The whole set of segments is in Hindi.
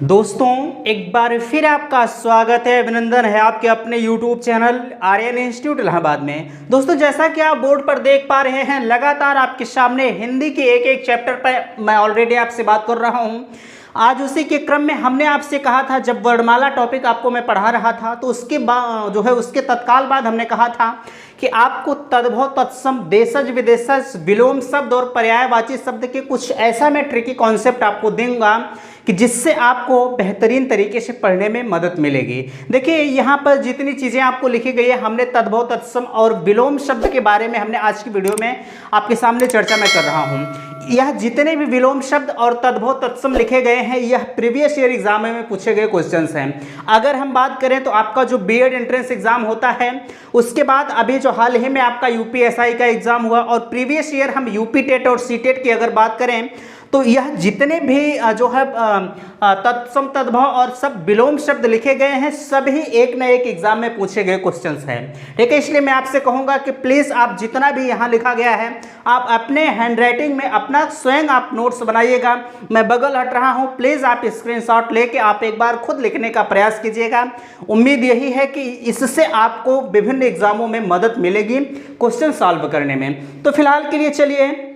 दोस्तों एक बार फिर आपका स्वागत है, अभिनंदन है आपके अपने YouTube channel Aryan institute Allahabad में। दोस्तों जैसा कि आप बोर्ड पर देख पा रहे हैं, लगातार आपके सामने हिंदी के एक एक चैप्टर पर मैं ऑलरेडी आपसे बात कर रहा हूं। आज उसी के क्रम में हमने आपसे कहा था, जब वर्णमाला टॉपिक आपको मैं पढ़ा रहा था तो उसके बाद उसके तत्काल बाद हमने कहा था कि आपको तद्भव, तत्सम, देशज, विदेशज, विलोम शब्द और पर्यायवाची शब्द के कुछ ऐसा मैं ट्रिकी कॉन्सेप्ट आपको दूंगा कि जिससे आपको बेहतरीन तरीके से पढ़ने में मदद मिलेगी। देखिए यहाँ पर जितनी चीज़ें आपको लिखी गई है, हमने तद्भव, तत्सम और विलोम शब्द के बारे में हमने आज की वीडियो में आपके सामने चर्चा मैं कर रहा हूँ। यह जितने भी विलोम शब्द और तद्भव, तत्सम लिखे गए हैं, यह प्रीवियस ईयर एग्जाम में पूछे गए क्वेश्चंस हैं। अगर हम बात करें तो आपका जो बीएड एंट्रेंस एग्जाम होता है, उसके बाद अभी जो हाल ही में आपका यूपीएसआई का एग्जाम हुआ, और प्रीवियस ईयर हम यूपी टेट और सीटेट की अगर बात करें तो यह जितने भी जो है तत्सम, तद्भव और सब विलोम शब्द लिखे गए हैं, सभी एक न एक एग्जाम में पूछे गए क्वेश्चंस हैं। ठीक है, इसलिए मैं आपसे कहूंगा कि प्लीज़ आप जितना भी यहाँ लिखा गया है, आप अपने हैंडराइटिंग में अपना स्वयं आप नोट्स बनाइएगा। मैं बगल हट रहा हूँ, प्लीज़ आप स्क्रीनशॉट लेके आप एक बार खुद लिखने का प्रयास कीजिएगा। उम्मीद यही है कि इससे आपको विभिन्न एग्जामों में मदद मिलेगी क्वेश्चन सॉल्व करने में। तो फिलहाल के लिए चलिए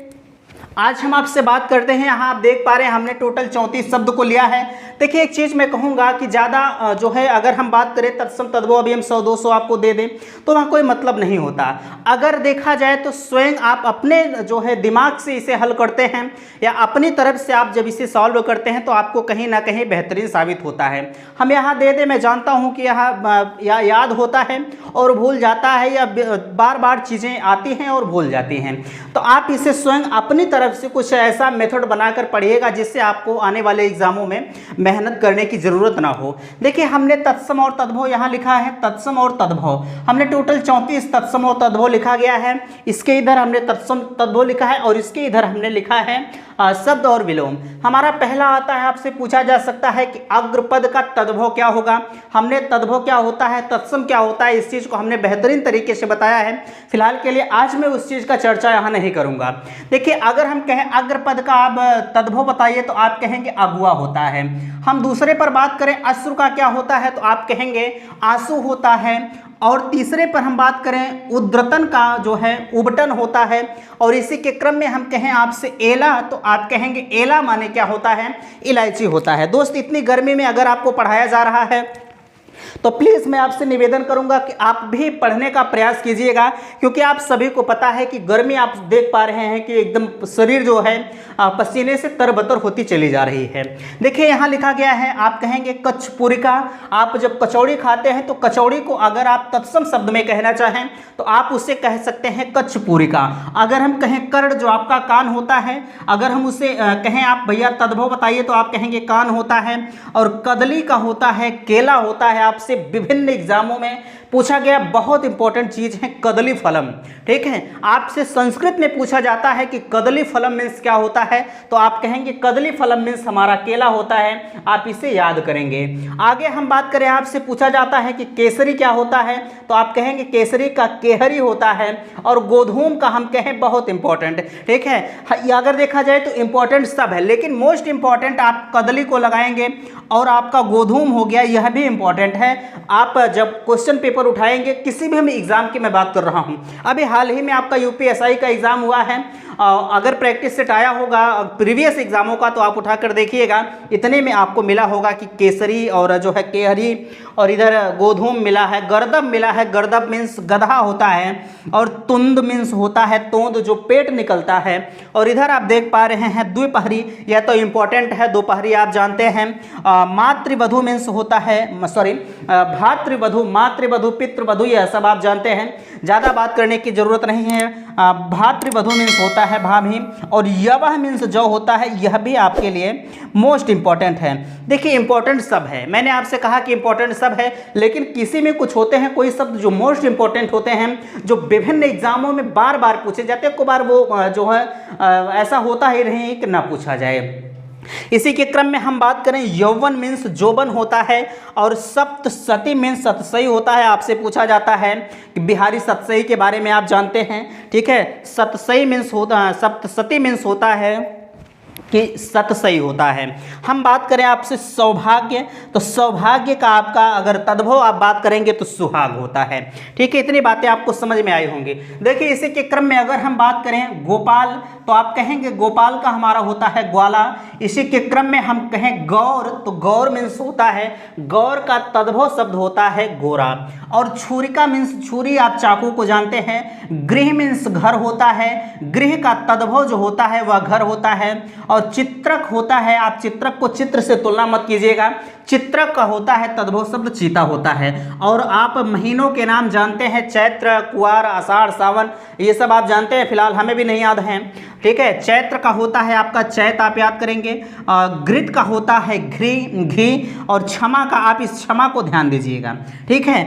आज हम आपसे बात करते हैं। यहाँ आप देख पा रहे हैं हमने टोटल 34 शब्द को लिया है। देखिए एक चीज़ मैं कहूँगा कि ज़्यादा जो है, अगर हम बात करें तत्सम, तद्भव, अभी हम 100-200 आपको दे दें तो वहाँ कोई मतलब नहीं होता। अगर देखा जाए तो स्वयं आप अपने जो है दिमाग से इसे हल करते हैं या अपनी तरफ से आप जब इसे सॉल्व करते हैं तो आपको कहीं ना कहीं बेहतरीन साबित होता है। हम यहाँ दे दें, मैं जानता हूँ कि यहाँ या याद होता है और भूल जाता है, या बार बार चीज़ें आती हैं और भूल जाती हैं। तो आप इसे स्वयं अपनी तरफ से कुछ ऐसा मेथड बनाकर पढ़िएगा जिससे आपको आने वाले एग्जामों में मेहनत करने की जरूरत ना हो। देखिए हमने तत्सम और तद्भव यहाँ लिखा है, तत्सम और तद्भव हमने टोटल 34 तत्सम और तद्भव लिखा गया है। इसके इधर हमने तत्सम तद्भव लिखा है और इसके इधर हमने लिखा है शब्द और विलोम। हमारा पहला आता है, आपसे पूछा जा सकता है कि अग्रपद का तद्भव क्या होगा। हमने तद्भव क्या होता है, तत्सम क्या होता है, इस चीज़ को हमने बेहतरीन तरीके से बताया है। फिलहाल के लिए आज मैं उस चीज़ का चर्चा यहाँ नहीं करूँगा। देखिए अगर हम कहें अग्रपद का आप तद्भव बताइए तो आप कहेंगे अगुआ होता है। हम दूसरे पर बात करें अश्रु का क्या होता है तो आप कहेंगे आंसू होता है। और तीसरे पर हम बात करें उद्रतन का जो है उबटन होता है। और इसी के क्रम में हम कहें आपसे एला तो आप कहेंगे एला माने क्या होता है, इलायची होता है। दोस्त इतनी गर्मी में अगर आपको पढ़ाया जा रहा है तो प्लीज़ मैं आपसे निवेदन करूंगा कि आप भी पढ़ने का प्रयास कीजिएगा, क्योंकि आप सभी को पता है कि गर्मी आप देख पा रहे हैं कि एकदम शरीर जो है पसीने से तरबतर होती चली जा रही है। देखिए यहाँ लिखा गया है, आप कहेंगे कचपुरिका। आप जब कचौड़ी खाते हैं तो कचौड़ी को अगर आप तत्सम शब्द में कहना चाहें तो आप उसे कह सकते हैं कचपुरिका। अगर हम कहें कर्ण जो आपका कान होता है, अगर हम उसे कहें आप भैया तद्भव बताइए तो आप कहेंगे कान होता है। और कदली का होता है केला होता है। आपसे विभिन्न एग्जामों में पूछा गया बहुत इंपॉर्टेंट चीज है कदली फलम। ठीक है, आपसे संस्कृत में पूछा जाता है कि कदली फलम मीन्स क्या होता है तो आप कहेंगे कदली फलम मीन्स हमारा केला होता है। आप इसे याद करेंगे। आगे हम बात करें, आपसे पूछा जाता है कि केसरी क्या होता है तो आप कहेंगे केसरी का केहरी होता है। और गोधूम का हम कहें बहुत इंपॉर्टेंट। ठीक है, अगर देखा जाए तो इंपॉर्टेंट सब है, लेकिन मोस्ट इंपॉर्टेंट आप कदली को लगाएंगे। और आपका गोधूम हो गया, यह भी इंपॉर्टेंट है। आप जब क्वेश्चन पेपर उठाएंगे किसी भी हम एग्जाम की मैं बात कर रहा हूं, अभी हाल ही में आपका यूपीएसआई का एग्जाम हुआ है, अगर प्रैक्टिस सेट आया होगा प्रीवियस एग्जामों का तो आप उठाकर देखिएगा, इतने में आपको मिला होगा कि केसरी और जो है केहरी और इधर गोधूम मिला है, गर्दब मिला है। गर्दब मीन्स गधा होता है। और तुंद मीन्स होता है तोंद जो पेट निकलता है। और इधर आप देख पा रहे हैं द्विपहरी, यह तो इंपॉर्टेंट है, दोपहरी आप जानते हैं। मातृवधु मीन्स होता है, सॉरी भातृवधु, मातृवधु, पितृवधु, यह सब आप जानते हैं, ज़्यादा बात करने की जरूरत नहीं है। भातृवधु मीन्स होता है भाभी। और यवह मीन्स जो होता है, यह भी आपके लिए मोस्ट इंपॉर्टेंट है। देखिए इंपॉर्टेंट सब है, मैंने आपसे कहा कि इंपॉर्टेंट सब है, लेकिन किसी में कुछ होते हैं कोई शब्द जो मोस्ट इंपॉर्टेंट होते हैं, जो विभिन्न एग्जामों में बार बार पूछे जाते हैं। को बार वो जो है ऐसा होता ही नहीं कि ना पूछा जाए। इसी के क्रम में हम बात करें, यौवन मीन्स जोबन होता है। और सप्तशती मीन्स सतसई होता है। आपसे पूछा जाता है कि बिहारी सतसई के बारे में आप जानते हैं। ठीक है, सतसई मीन्स होता, सप्तशती मीन्स होता है कि सत सही होता है। हम बात करें आपसे सौभाग्य, तो सौभाग्य का आपका अगर तद्भव आप बात करेंगे तो सुहाग होता है। ठीक है, इतनी बातें आपको समझ में आई होंगी। देखिए इसी के क्रम में अगर हम बात करें गोपाल, तो आप कहेंगे गोपाल का हमारा होता है ग्वाला। इसी के क्रम में हम कहें गौर, तो गौर मीन्स होता है, गौर का तद्भव शब्द होता है गोरा। और छुरिका मीन्स छुरी, आप चाकू को जानते हैं। गृह मीन्स घर होता है, गृह का तद्भव जो होता है वह घर होता है। और चित्रक होता है, आप चित्रक को चित्र से तुलना मत कीजिएगा, चित्रक का होता है तद्भव शब्द चीता होता है। और आप महीनों के नाम जानते हैं, चैत्र, कुआर, आषाढ़, सावन, ये सब आप जानते हैं, फिलहाल हमें भी नहीं याद हैं। ठीक है, चैत्र का होता है आपका चैत, आप याद करेंगे। घृत का होता है घी। और क्षमा का, आप इस क्षमा को ध्यान दीजिएगा। ठीक है,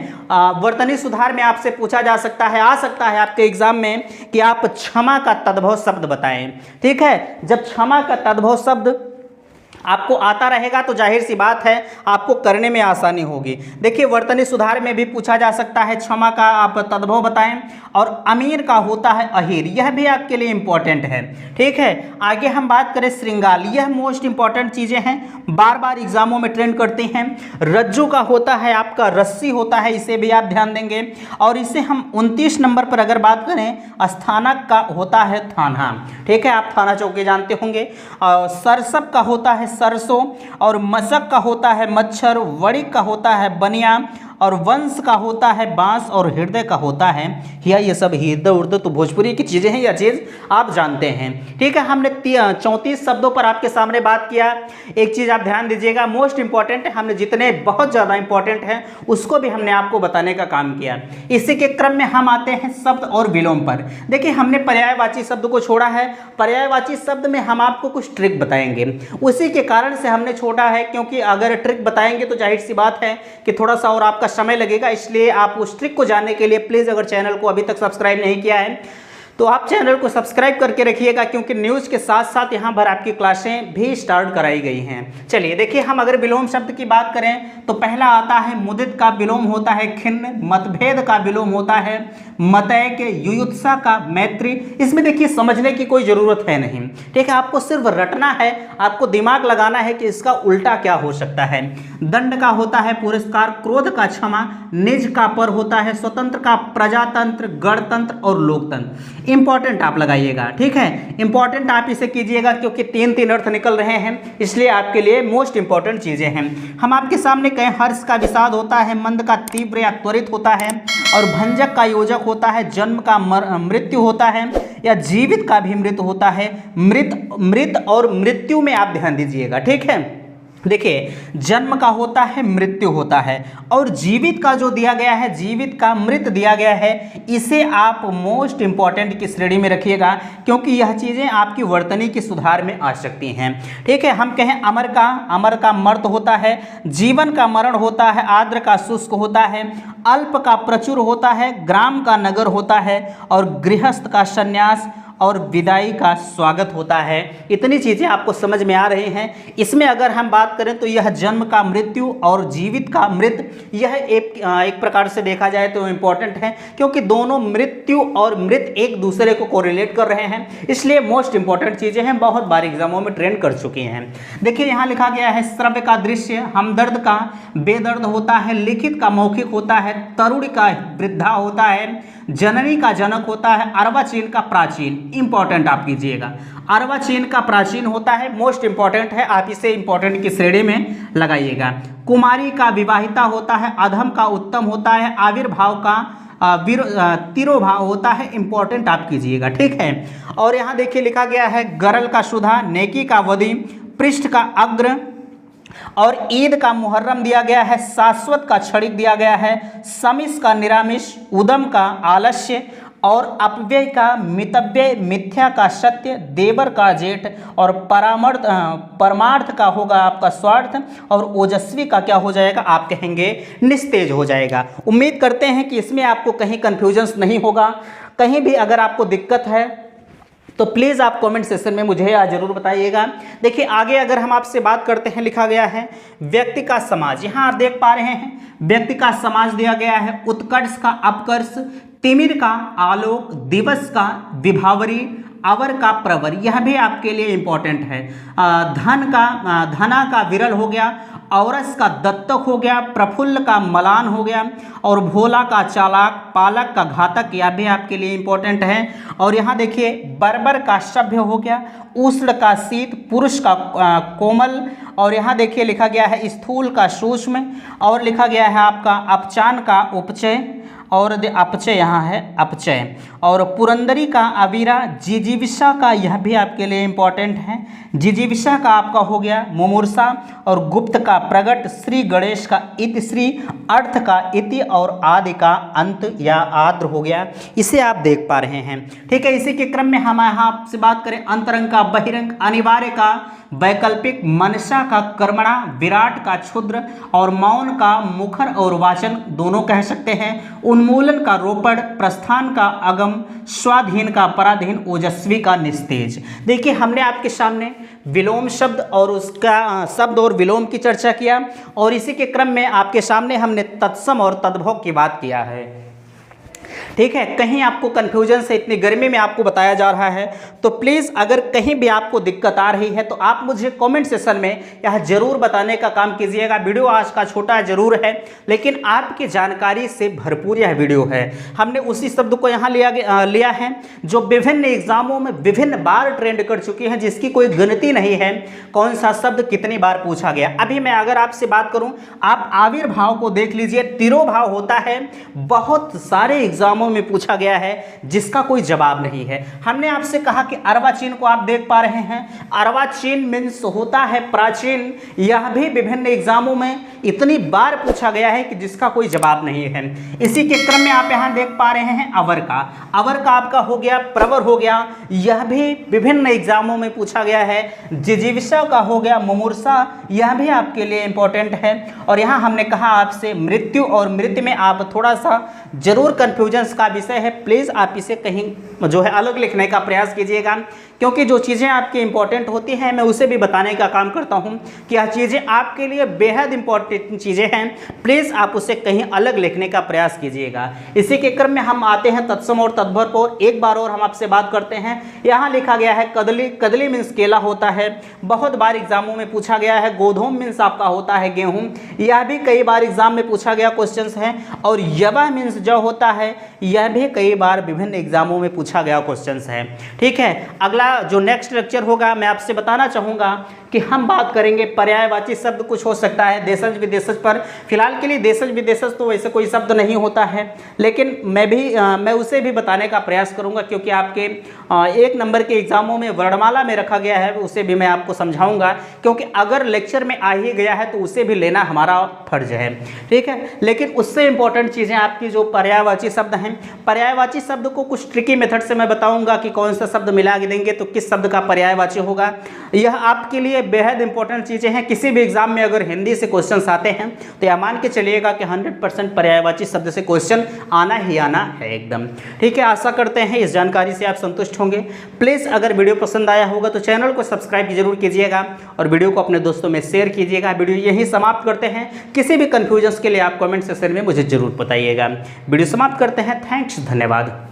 वर्तनी सुधार में आपसे पूछा जा सकता है, आ सकता है आपके एग्जाम में कि आप क्षमा का तद्भव शब्द बताएं। ठीक है, जब क्षमा का तद्भव शब्द आपको आता रहेगा तो जाहिर सी बात है आपको करने में आसानी होगी। देखिए वर्तनी सुधार में भी पूछा जा सकता है, क्षमा का आप तद्भव बताएं। और अमीर का होता है अहीर, यह भी आपके लिए इंपॉर्टेंट है। ठीक है, आगे हम बात करें श्रृंगाल, यह मोस्ट इंपॉर्टेंट चीजें हैं, बार बार एग्जामों में ट्रेंड करते हैं। रज्जू का होता है आपका रस्सी होता है, इसे भी आप ध्यान देंगे। और इसे हम 29 नंबर पर अगर बात करें, स्थानक का होता है थाना। ठीक है, आप थाना चौकी जानते होंगे। सरसप का होता है सरसों। और मशक का होता है मच्छर। वणिक का होता है बनिया। और वंश का होता है बांस। और हृदय का होता है या, ये सब हृदय उर्दय तो भोजपुरी की चीज़ें हैं, यह चीज़ आप जानते हैं। ठीक है, हमने 34 शब्दों पर आपके सामने बात किया। एक चीज़ आप ध्यान दीजिएगा, मोस्ट इंपॉर्टेंट है, हमने जितने बहुत ज़्यादा इंपॉर्टेंट हैं उसको भी हमने आपको बताने का काम किया। इसी के क्रम में हम आते हैं शब्द और विलोम पर। देखिए हमने पर्यायवाची शब्द को छोड़ा है, पर्यायवाची शब्द में हम आपको कुछ ट्रिक बताएंगे, उसी के कारण से हमने छोड़ा है, क्योंकि अगर ट्रिक बताएंगे तो जाहिर सी बात है कि थोड़ा सा और आपका समय लगेगा। इसलिए आप उस ट्रिक को जानने के लिए प्लीज अगर चैनल को अभी तक सब्सक्राइब नहीं किया है तो आप चैनल को सब्सक्राइब करके रखिएगा, क्योंकि न्यूज़ के साथ साथ यहाँ पर आपकी क्लासें भी स्टार्ट कराई गई हैं। चलिए देखिए, हम अगर विलोम शब्द की बात करें तो पहला आता है मुदित का विलोम होता है खिन्न। मतभेद का विलोम होता है मतय के। युयुत्सा का मैत्री। इसमें देखिए समझने की कोई ज़रूरत है नहीं, ठीक है, आपको सिर्फ रटना है, आपको दिमाग लगाना है कि इसका उल्टा क्या हो सकता है। दंड का होता है पुरस्कार। क्रोध का क्षमा। निज का पर होता है स्वतंत्र का प्रजातंत्र, गणतंत्र और लोकतंत्र। इंपॉर्टेंट आप लगाइएगा, ठीक है, इंपॉर्टेंट आप इसे कीजिएगा, क्योंकि तीन अर्थ निकल रहे हैं, इसलिए आपके लिए मोस्ट इंपॉर्टेंट चीजें हैं। हम आपके सामने कहें हर्ष का विषाद होता है, मंद का तीव्र या त्वरित होता है, और भंजक का योजक होता है, जन्म का मृत्यु होता है, या जीवित का भी मृत होता है। मृत और मृत्यु में आप ध्यान दीजिएगा, ठीक है। देखिए जन्म का होता है, मृत्यु होता है, और जीवित का जो दिया गया है, जीवित का मृत दिया गया है, इसे आप मोस्ट इंपॉर्टेंट की श्रेणी में रखिएगा, क्योंकि यह चीज़ें आपकी वर्तनी के सुधार में आ सकती हैं। ठीक है, हम कहें अमर का मर्त होता है, जीवन का मरण होता है, आर्द्र का शुष्क होता है, अल्प का प्रचुर होता है, ग्राम का नगर होता है, और गृहस्थ का संन्यास, और विदाई का स्वागत होता है। इतनी चीज़ें आपको समझ में आ रही हैं। इसमें अगर हम बात करें तो यह जन्म का मृत्यु और जीवित का मृत, यह एक प्रकार से देखा जाए तो इम्पॉर्टेंट है, क्योंकि दोनों मृत्यु और मृत एक दूसरे को कोरिलेट कर रहे हैं, इसलिए मोस्ट इंपॉर्टेंट चीज़ें हैं, बहुत बार एग्जामों में ट्रेंड कर चुकी हैं। देखिए यहाँ लिखा गया है श्रव्य का दृश्य, हमदर्द का बेदर्द होता है, लिखित का मौखिक होता है, तरुण का वृद्धा होता है, जननी का जनक होता है, अर्वाचीन का प्राचीन। इंपॉर्टेंट आप कीजिएगा, अर्वाचीन का प्राचीन होता है, मोस्ट इंपॉर्टेंट है, आप इसे इंपॉर्टेंट की श्रेणी में लगाइएगा। कुमारी का विवाहिता होता है, अधम का उत्तम होता है, आविर्भाव का तिरोभाव होता है। इंपॉर्टेंट आप कीजिएगा, ठीक है। और यहाँ देखिए लिखा गया है गरल का सुधा, नेकी का वदी, पृष्ठ का अग्र, और ईद का मुहर्रम दिया गया है, शाश्वत का क्षणिक दिया गया है, समिस का निरामिष, उदम का आलस्य, और अपव्यय का मितव्यय, मिथ्या का सत्य, देवर का जेठ, और परमार्थ का होगा आपका स्वार्थ, और ओजस्वी का क्या हो जाएगा, आप कहेंगे निस्तेज हो जाएगा। उम्मीद करते हैं कि इसमें आपको कहीं कन्फ्यूजन्स नहीं होगा। कहीं भी अगर आपको दिक्कत है तो प्लीज़ आप कमेंट सेक्शन में मुझे ज़रूर बताइएगा। देखिए आगे अगर हम आपसे बात करते हैं, लिखा गया है व्यक्ति का समाज। यहाँ आप देख पा रहे हैं व्यक्ति का समाज दिया गया है, उत्कर्ष का अपकर्ष, तिमिर का आलोक, दिवस का विभावरी, अवर का प्रवर, यह भी आपके लिए इंपॉर्टेंट है। धना का विरल हो गया, औरस का दत्तक हो गया, प्रफुल्ल का मलान हो गया, और भोला का चालाक, पालक का घातक, यह भी आपके लिए इंपॉर्टेंट है। और यहाँ देखिए बर्बर का सभ्य हो गया, उष्ण का शीत, पुरुष का कोमल, और यहाँ देखिए लिखा गया है स्थूल का सूक्ष्म, और लिखा गया है आपका अपचान का उपचय, और अपचय यहाँ है अपचय, और पुरंदरी का अवीरा, जिजीविषा का, यह भी आपके लिए इंपॉर्टेंट है। जिजीविषा का आपका हो गया मुमूर्षा, और गुप्त का प्रगट, श्री गणेश का इति श्री, अर्थ का इति, और आदि का अंत या आद्र हो गया। इसे आप देख पा रहे हैं। ठीक है, इसी के क्रम में हम यहाँ आपसे बात करें अंतरंग का बहिरंग, अनिवार्य का वैकल्पिक, मनसा का कर्मणा, विराट का क्षुद्र, और मौन का मुखर और वाचन दोनों कह सकते हैं, उन्मूलन का रोपड़, प्रस्थान का अगम, स्वाधीन का पराधीन, ओजस्वी का निस्तेज। देखिए हमने आपके सामने विलोम शब्द और उसका शब्द और विलोम की चर्चा किया, और इसी के क्रम में आपके सामने हमने तत्सम और तद्भव की बात किया है। ठीक है, कहीं आपको कन्फ्यूजन से इतनी गर्मी में आपको बताया जा रहा है, तो प्लीज़ अगर कहीं भी आपको दिक्कत आ रही है तो आप मुझे कमेंट सेक्शन में यह जरूर बताने का काम कीजिएगा। वीडियो आज का छोटा जरूर है, लेकिन आपकी जानकारी से भरपूर यह वीडियो है। हमने उसी शब्द को यहाँ लिया है जो विभिन्न एग्जामों में विभिन्न बार ट्रेंड कर चुकी है, जिसकी कोई गिनती नहीं है कौन सा शब्द कितनी बार पूछा गया। अभी मैं अगर आपसे बात करूँ, आप आविर्भाव को देख लीजिए, तिरोभाव होता है, बहुत सारे एग्जामों में पूछा गया है जिसका कोई जवाब नहीं है। हमने आपसे कहा कि अर्वाचीन को आप देख पा रहे हैं, अर्वाचीन मीन्स होता है प्राचीन, यह भी विभिन्न एग्जामों में इतनी बार पूछा गया है कि जिसका कोई जवाब नहीं है। इसी के क्रम में आप यहां देख पा रहे हैं अवर का आपका हो गया प्रवर हो गया, यह भी विभिन्न एग्जामों में पूछा गया है। जिजीविषा का हो गया मुमूर्षा, यह भी आपके लिए इंपॉर्टेंट है। और यहां हमने कहा आपसे मृत्यु और मृत्यु में आप थोड़ा सा जरूर कंफ्यूजन का विषय है, प्लीज आप इसे कहीं जो है अलग लिखने का प्रयास कीजिएगा, क्योंकि जो चीज़ें आपकी इंपॉर्टेंट होती हैं मैं उसे भी बताने का काम करता हूं कि यह चीज़ें आपके लिए बेहद इंपॉर्टेंट चीज़ें हैं, प्लीज़ आप उसे कहीं अलग लिखने का प्रयास कीजिएगा। इसी के क्रम में हम आते हैं तत्सम और तद्भव पर। एक बार और हम आपसे बात करते हैं। यहाँ लिखा गया है कदली, कदली मीन्स केला होता है, बहुत बार एग्जामों में पूछा गया है। गोधूम मीन्स आपका होता है गेहूँ, यह भी कई बार एग्जाम में पूछा गया क्वेश्चन है। और यवा मीन्स जौ होता है, यह भी कई बार विभिन्न एग्जामों में पूछा गया क्वेश्चन है। ठीक है, अगला जो नेक्स्ट लेक्चर होगा मैं आपसे बताना चाहूँगा कि हम बात करेंगे पर्यायवाची शब्द कुछ हो सकता है देशज विदेशज पर। फिलहाल के लिए देशज विदेशज तो वैसे कोई शब्द नहीं होता है, लेकिन मैं उसे भी बताने का प्रयास करूंगा, क्योंकि आपके 1 नंबर के एग्जामों में वर्णमाला में रखा गया है, उसे भी मैं आपको समझाऊंगा, क्योंकि अगर लेक्चर में आ ही गया है तो उसे भी लेना हमारा फर्ज है। ठीक है, लेकिन उससे इंपॉर्टेंट चीज़ें आपकी जो पर्यायवाची शब्द हैं, पर्यायवाची शब्द को कुछ ट्रिकी मेथड से मैं बताऊंगा कि कौन सा शब्द मिला देंगे तो किस शब्द का पर्यायवाची होगा। यह आपके लिए बेहद इंपॉर्टेंट चीज़ें हैं। किसी भी एग्जाम में अगर हिंदी से क्वेश्चंस आते हैं तो यह मान के चलिएगा कि 100% पर्यायवाची शब्द से क्वेश्चन आना ही आना है एकदम। ठीक है, आशा करते हैं इस जानकारी से आप संतुष्ट होंगे। प्लीज़ अगर वीडियो पसंद आया होगा तो चैनल को सब्सक्राइब जरूर कीजिएगा और वीडियो को अपने दोस्तों में शेयर कीजिएगा। वीडियो यहीं समाप्त करते हैं। किसी भी कन्फ्यूजन के लिए आप कमेंट सेक्शन में मुझे जरूर बताइएगा। वीडियो समाप्त करते हैं। थैंक्स, धन्यवाद।